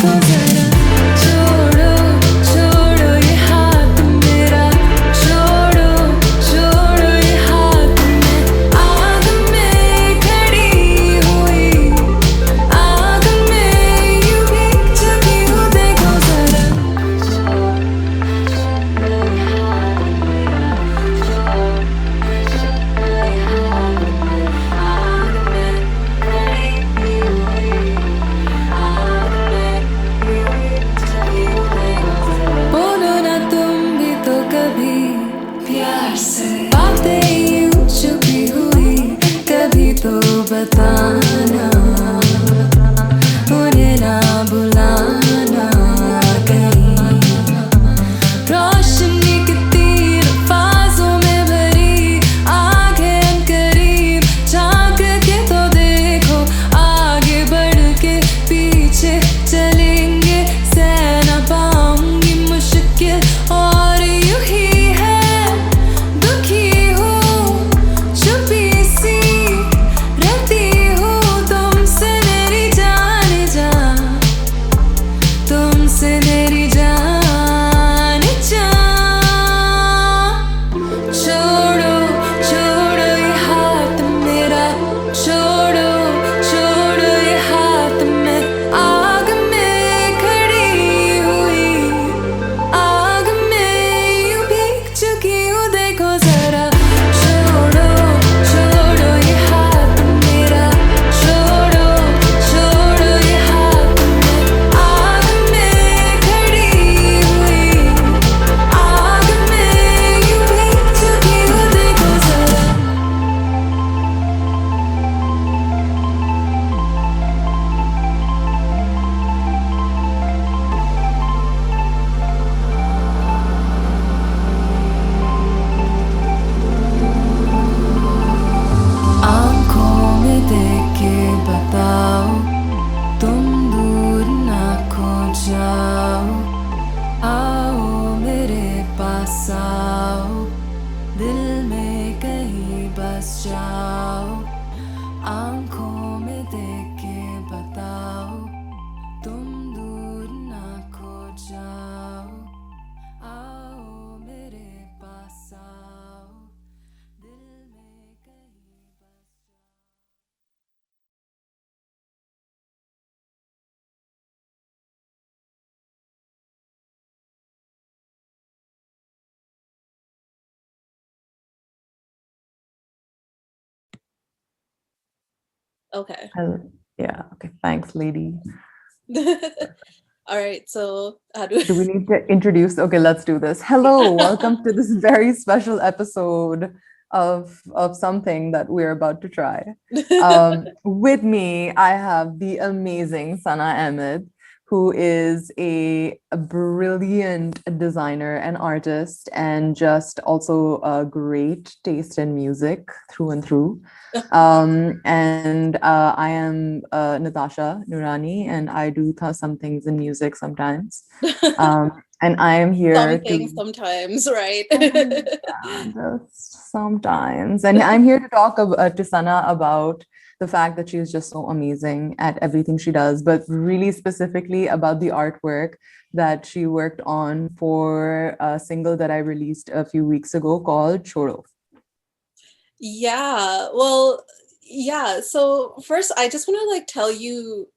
देखो जरा छोड़ो छोड़ो ये हाथ मेरा छोड़ो छोड़ो ये हाथ में आग में खड़ी हुई आग में यूं भीग चुकी हूँ देखो जरा बोलो ना तुम भी तो कभी प्यार से बातें यूं छुपी हुई कभी तो बताना उन्हें ना बुलाना कहीं रोशनी की तीर फाजों में भरी आंखें करीब झांक के तो देखो आगे बढ़ के पीछे चलेंगे सह न पाऊंगी मुश्किल और यूं ही है दुखी हूँ छुपी सी रहती हूँ तुमसे मेरी जान जा तुमसे मेरी जान जा छोड़ो छोड़ो ये हाथ मेरा छोड़ो छोड़ो ये हाथ में आग में खड़ी हुई आग में यूं भीग चुकी हूँ देखो जरा छोड़ो छोड़ो ये हाथ मेरा छोड़ो छोड़ो ये हाथ में आग में खड़ी हुई आग में यूं भीग चुकी हूँ देखो जरा आंखों में देख के बताओ तुम दूर ना खो जाओ आओ मेरे पास आओ दिल में कहीं बस जाओ आंखों में देख के बताओ तुम दूर ना खो जाओ आओ मेरे पास आओ दिल में कहीं बस Okay. Yeah, okay, thanks, lady. All right, so how do Do we need to introduce? Okay, let's do this. Hello, welcome to this very special episode of something that we're about to try. With me, I have the amazing Senna Ahmad, who is a brilliant designer and artist, and just also a great taste in music through and through. And I am Natasha Noorani, and I do some things in music sometimes. And I am here something to sometimes, right? just sometimes, and I'm here to talk to Sana about the fact that she's just so amazing at everything she does, but really specifically about the artwork that she worked on for a single that I released a few weeks ago called Choro. Yeah, well, yeah. So first, I just want to like tell you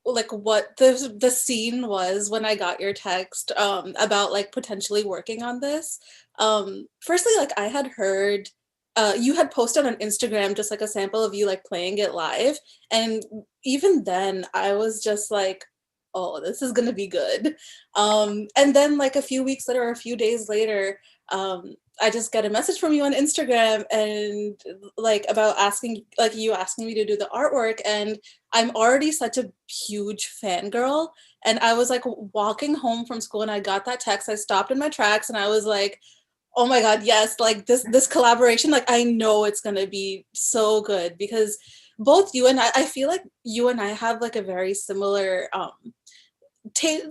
like what the scene was when I got your text about like potentially working on this. Firstly, like I had heard you had posted on Instagram just like a sample of you like playing it live, and even then I was just like, oh, this is gonna be good. And then like a few weeks later or a few days later, I just get a message from you on Instagram and like about asking like you asking me to do the artwork, and I'm already such a huge fangirl. And I was like walking home from school and I got that text. I stopped in my tracks and I was like, oh my god, yes, like this collaboration, like I know it's gonna be so good because both you and I feel like you and I have like a very similar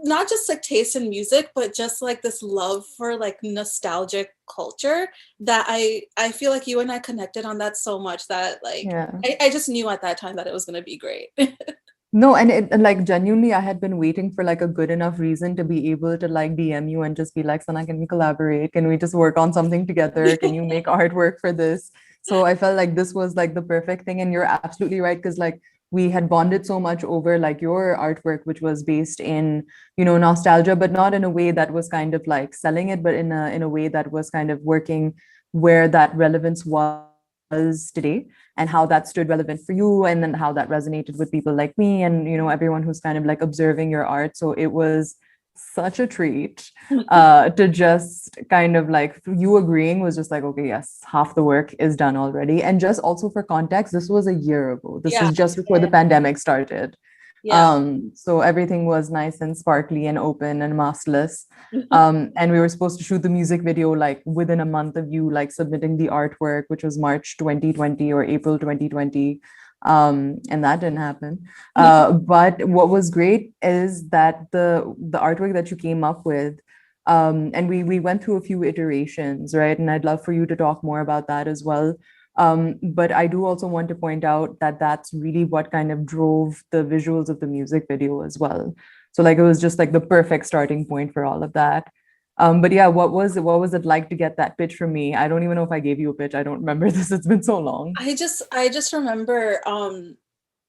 not just like taste in music, but just like this love for like nostalgic culture that I feel like you and I connected on that so much that like Yeah. I just knew at that time that it was going to be great. No, and like genuinely, I had been waiting for like a good enough reason to be able to like DM you and just be like, Sana, can we collaborate? Can we just work on something together? Can you make artwork for this? So I felt like this was like the perfect thing. And you're absolutely right, because like we had bonded so much over like your artwork, which was based in, nostalgia, but not in a way that was kind of like selling it, but in a way that was kind of working where that relevance was today and how that stood relevant for you and then how that resonated with people like me and everyone who's kind of like observing your art. So it was such a treat to just kind of like you agreeing was just like, okay, yes, half the work is done already. And just also for context, this was a year ago. This Yeah, was just before the pandemic started. yeah. So everything was nice and sparkly and open and maskless. And we were supposed to shoot the music video like within a month of you like submitting the artwork, which was March 2020 or April 2020. And that didn't happen. But what was great is that the artwork that you came up with, and we went through a few iterations, right? And I'd love for you to talk more about that as well. But I do also want to point out that that's really what kind of drove the visuals of the music video as well. So like it was just like the perfect starting point for all of that. But yeah, what was it like to get that pitch from me? I don't even know if I gave you a pitch. I don't remember this. It's been so long. I just remember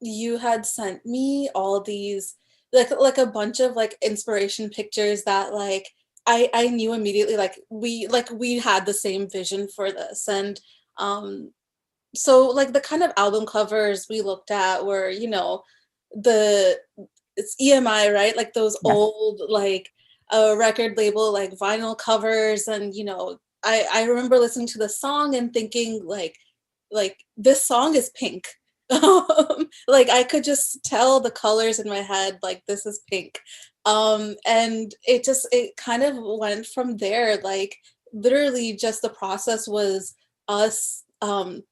you had sent me all these like a bunch of like inspiration pictures that like I knew immediately like we had the same vision for this. And um so like the kind of album covers we looked at were, the it's EMI, right? Like those Yes. old like record label like vinyl covers. And I remember listening to the song and thinking like this song is pink. Like I could just tell the colors in my head, like this is pink. And it kind of went from there. Like literally just the process was us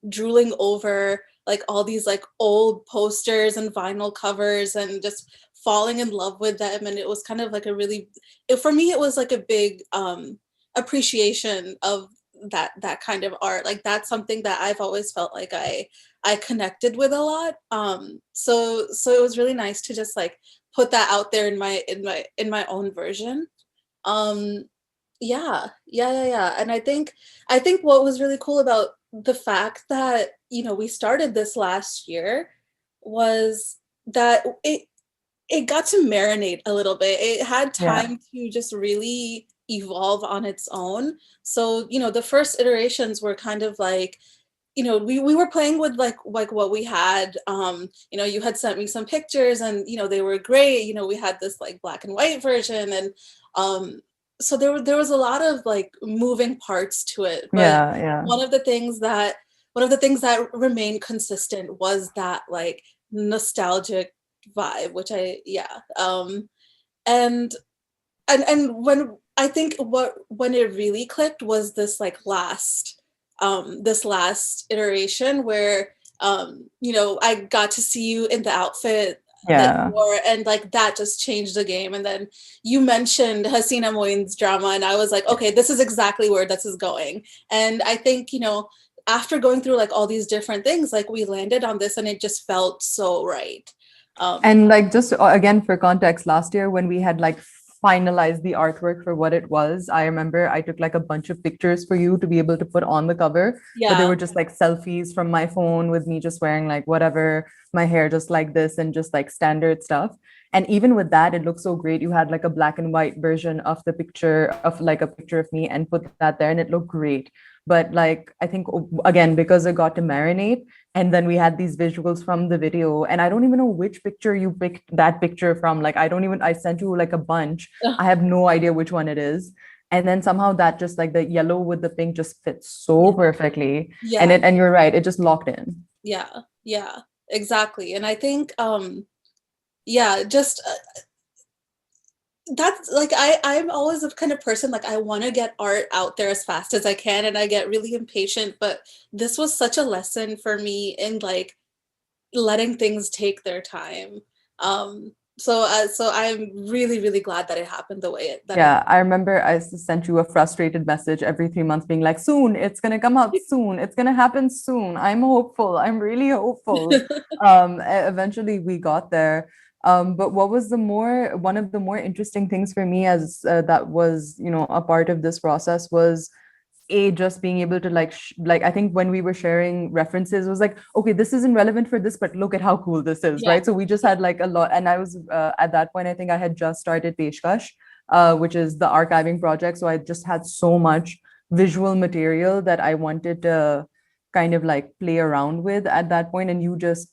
drooling over like all these like old posters and vinyl covers and just falling in love with them. And it was kind of like for me it was like a big appreciation of that kind of art. Like that's something that I've always felt like I connected with a lot. So it was really nice to just like put that out there in my own version. um yeah. And I think what was really cool about the fact that we started this last year was that it got to marinate a little bit. It had Yeah. time to just really evolve on its own. So, the first iterations were kind of like, we were playing with like what we had. You had sent me some pictures and they were great. We had this like black and white version. And so there was a lot of like moving parts to it. But Yeah. Yeah. one of the things that one of the things that remained consistent was that like nostalgic vibe, which I yeah. And when I think when it really clicked was this last iteration where I got to see you in the outfit that you Yeah. wore, and like that just changed the game. And then you mentioned Hasina Moin's drama, and I was like, okay, this is exactly where this is going. And I think after going through like all these different things, like we landed on this and it just felt so right. And like just again for context, last year when we had like finalized the artwork for what it was, I remember I took like a bunch of pictures for you to be able to put on the cover, but they Yeah. were just like selfies from my phone with me just wearing like whatever, my hair just like this and just like standard stuff. And even with that, it looked so great. You had like a black and white version of the picture of like a picture of me and put that there and it looked great. But like I think again, because it got to marinate, and then we had these visuals from the video and I don't even know which picture you picked that picture from. Like I sent you like a bunch. I have no idea which one it is. And then somehow that just like the yellow with the pink just fits so perfectly. And Yeah. you're right, it just locked in. Yeah, exactly. And I think yeah, just that's like I'm always the kind of person like I want to get art out there as fast as I can, and I get really impatient. But this was such a lesson for me in like letting things take their time. So I'm really really glad that it happened the way it. Yeah, I remember sent you a frustrated message every 3 months being like, soon, it's going to come out soon. It's going to happen soon. I'm hopeful. I'm really hopeful. Eventually we got there. But what was one of the more interesting things for me as that was, a part of this process was just being able to like I think when we were sharing references, it was like, okay, this isn't relevant for this, but look at how cool this is, Yeah. right? So we just had like a lot, and I was at that point, I think I had just started Peshkash, which is the archiving project. So I just had so much visual material that I wanted to kind of like play around with at that point, and you just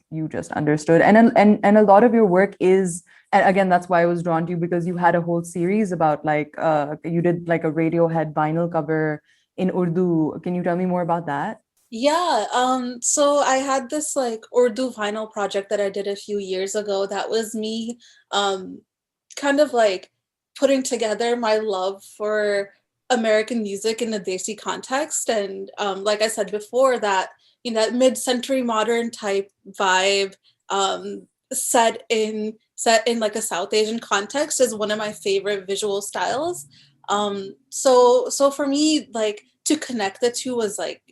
understood. And a lot of your work is, and again, that's why I was drawn to you, because you had a whole series about like you did like a Radiohead vinyl cover in Urdu. Can you tell me more about that? Yeah, so I had this like Urdu vinyl project that I did a few years ago that was me um kind of like putting together my love for American music in the Desi context. And like I said before, that that mid-century modern type vibe, set in like a South Asian context, is one of my favorite visual styles. So for me, like, to connect the two was like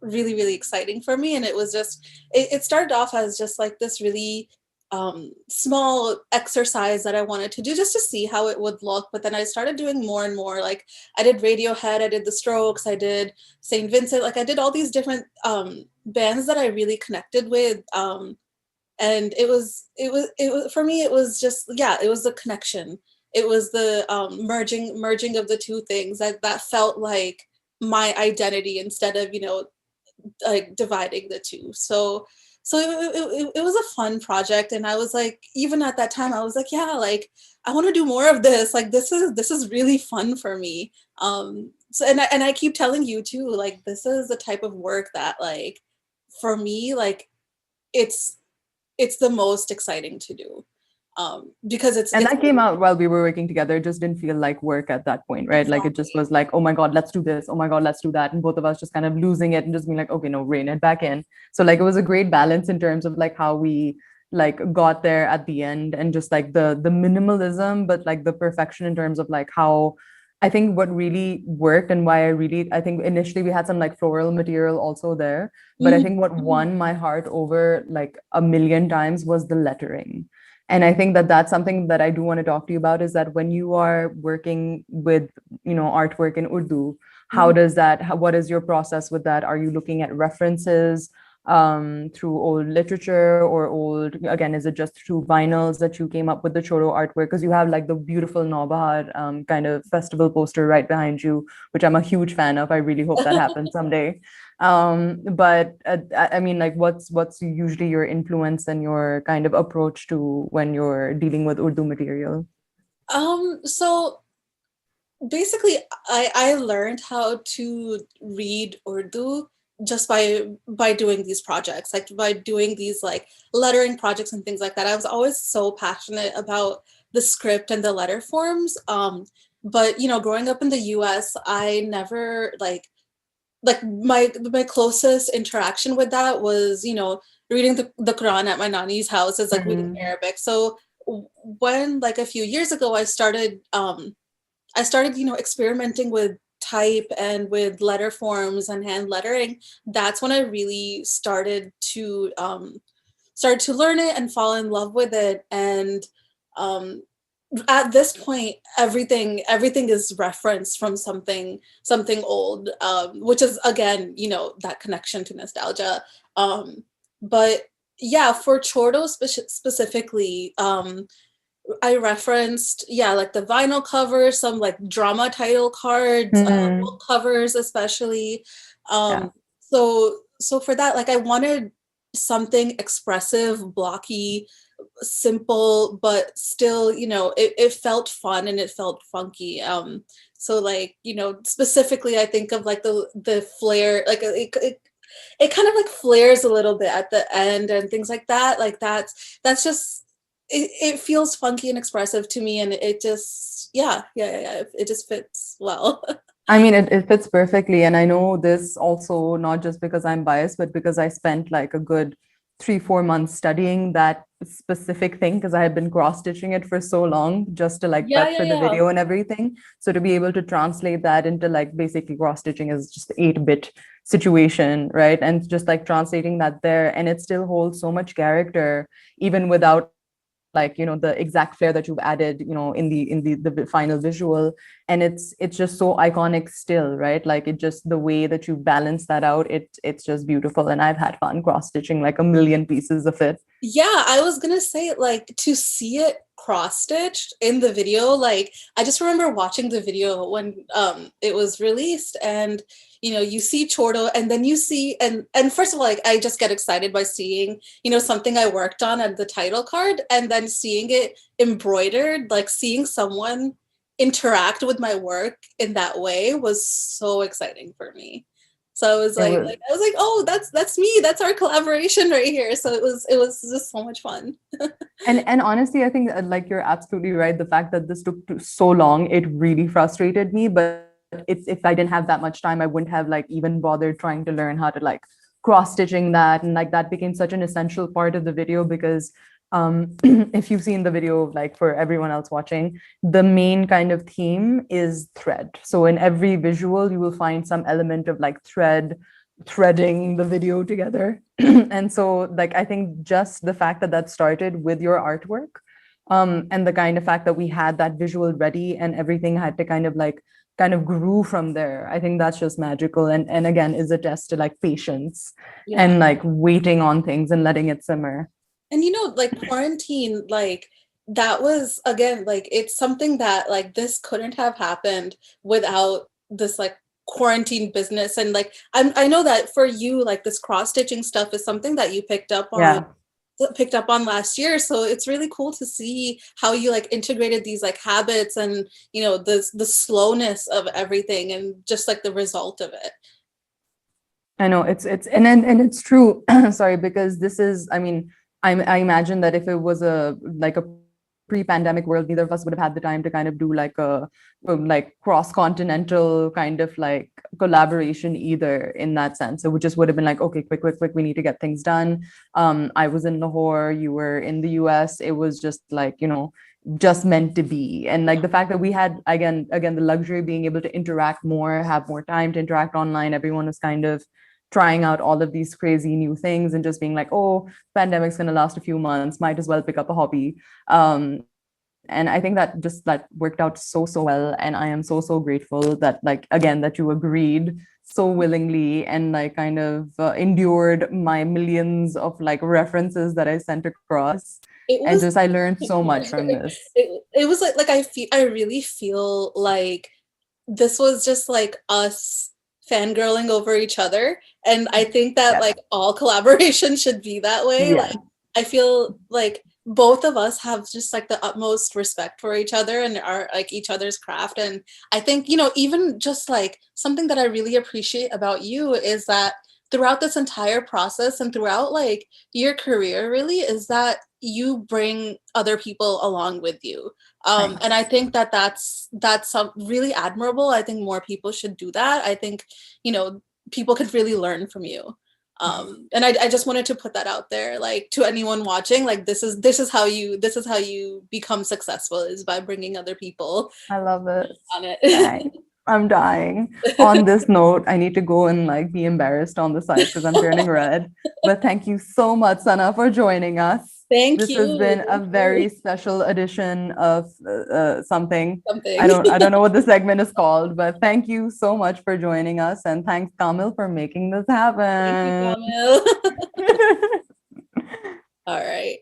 really, really exciting for me. And it was just, it started off as just like this really small exercise that I wanted to do just to see how it would look. But then I started doing more and more. Like, I did Radiohead, I did The Strokes, I did St. Vincent. Like, I did all these different bands that I really connected with. And it was for me, it was just, yeah, it was the connection. It was the merging of the two things that felt like my identity, instead of like dividing the two. So it was a fun project, and I was like, even at that time, I was like, yeah, like, I want to do more of this. Like, this is really fun for me. So, and I keep telling you too, like, this is the type of work that, like, for me, like, it's it's the most exciting to do, because And it's that came out while we were working together. It just didn't feel like work at that point, right? Like it just exactly. was like, oh my God, let's do this. Oh my God, let's do that. And both of us just kind of losing it and just being like, okay, no, rein it back in. So like it was a great balance in terms of like how we like got there at the end, and just like the minimalism, but like the perfection in terms of like how I think what really worked, and why I think initially we had some like floral material also there. But I think what Mhm. won my heart over like a million times was the lettering. And I think that that's something that I do want to talk to you about, is that when you are working with, artwork in Urdu, how Mhm. does that, what is your process with that? Are you looking at references through old literature, or old, again, is it just through vinyls that you came up with the Choro artwork? Because you have like the beautiful Nobahar kind of festival poster right behind you, which I'm a huge fan of. I really hope that happens someday. But I mean, like, what's usually your influence and your kind of approach to when you're dealing with Urdu material? So basically, I learned how to read Urdu just by doing these projects, like by doing these like lettering projects and things like that. I was always so passionate about the script and the letter forms. But growing up in the US, I never like my closest interaction with that was reading the Quran at my nanny's house, is like reading Mhm. Arabic. So when, like, a few years ago, I started experimenting with type and with letter forms and hand lettering. That's when I really started to learn it and fall in love with it. And um at this point, everything is referenced from something old, which is, again, that connection to nostalgia. But yeah, for Chordo specifically, I referenced, yeah, like the vinyl covers, some like drama title cards, Mhm. book covers especially. Yeah. So for that, like, I wanted something expressive, blocky, simple, but still, it felt fun and it felt funky. So, like, specifically, I think of like the flare, like, it kind of like flares a little bit at the end and things like that. Like, that's just, it feels funky and expressive to me, and it just, yeah, it just fits well. I mean, it fits perfectly. And I know this also not just because I'm biased, but because I spent like a good 3, 4 months studying that specific thing, because I had been cross stitching it for so long just to like Yeah, prep yeah, for the yeah. video and everything. So to be able to translate that into like basically cross stitching is just 8-bit situation, right? And just like translating that there, and it still holds so much character even without like, you know, the exact flair that you've added, you know, in the final visual. And it's just so iconic still, right? Like, it just, the way that you balance that out, it's just beautiful. And I've had fun cross stitching like a million pieces of it. Yeah, I was gonna say, like, to see it cross-stitched in the video, like, I just remember watching the video when it was released, and you know, you see Choro, and then you see, and first of all, like, I just get excited by seeing, you know, something I worked on at the title card, and then seeing it embroidered, like seeing someone interact with my work in that way was so exciting for me. So I was It like, was, I was like, oh, that's me. That's our collaboration right here. So it was just so much fun. and honestly, I think like you're absolutely right. The fact that this took so long, it really frustrated me. But it's, if I didn't have that much time, I wouldn't have like even bothered trying to learn how to like cross stitching that, and like that became such an essential part of the video because if you've seen the video, like for everyone else watching, the main kind of theme is thread. So in every visual, you will find some element of like threading the video together. And so like I think just the fact that that started with your artwork, and the kind of fact that we had that visual ready and everything had to kind of grew from there, I think that's just magical, and again is a test to like patience Yeah. and like waiting on things and letting it simmer. And you know, like quarantine, like that was again, like it's something that like this couldn't have happened without this like quarantine business. And like I know that for you, like this cross-stitching stuff is something that you Yeah, picked up on last year. So it's really cool to see how you like integrated these like habits and you know the slowness of everything and just like the result of it. I know it's and it's true. Sorry, because this is, I mean, I imagine that if it was a like a pre-pandemic world, neither of us would have had the time to kind of do like a like cross-continental kind of like collaboration either in that sense. So we just would have been like, okay, quick, quick, quick, we need to get things done. I was in Lahore, you were in the US. It was just like, you know, just meant to be. And like the fact that we had again the luxury of being able to interact more, have more time to interact online. Everyone was kind of trying out all of these crazy new things and just being like, oh, pandemic's going to last a few months, might as well pick up a hobby. And I think that just that worked out so well, and I am so grateful that like again that you agreed so willingly and like kind of endured my millions of like references that I sent across, It and was just I learned so much from this. it was like I really feel like this was just like us fangirling over each other. And I think that Yes. like all collaboration should be that way. Yeah. Like I feel like both of us have just like the utmost respect for each other and our like each other's craft. And I think, you know, even just like something that I really appreciate about you is that throughout this entire process and throughout like your career really is that you bring other people along with you. And I Thanks. think that that's some really admirable. I think more people should do that. I think, you know, people could really learn from you. And I just wanted to put that out there, like to anyone watching, like this is how you become successful is by bringing other people I love it. on it. Thanks. I'm dying. On this note, I need to go and like be embarrassed on the side because I'm turning red. But thank you so much, Sana, for joining us. Thank This has you. been a Thank very you. special edition of something. Something. I don't know what the segment is called, but thank you so much for joining us, and thanks, Kamil, for making this Thank you, happen. Kamil. All right.